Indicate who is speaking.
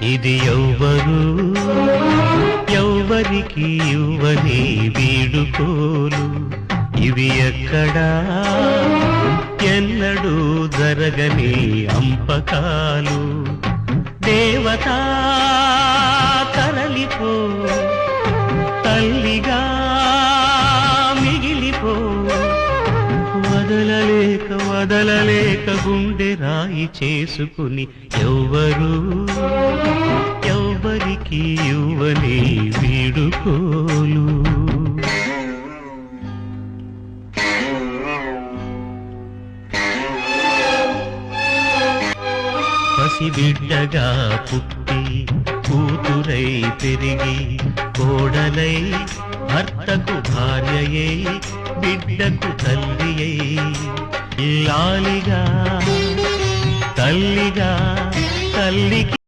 Speaker 1: ఇది ఎవ్వరు ఎవ్వరికి ఇవ్వని వీడుకోలు, ఇవి ఎక్కడా ఎన్నడూ జరగని అంపకాలు. దేవతా తరలిపో, తల్లిగా మిగిలిపో, వదలలేక వదలలేక గుండె రాయి చేసుకుని ఎవ్వరు ఎవ్వరికి ఇవ్వని వీడుకోలు. పసిబిడ్డగా పుట్టి కూతురై పెరిగి కోడలై భర్తకు భార్యయై బిడ్డకు తల్లియై ఇల్లాలిగా తల్లిగా తల్లికి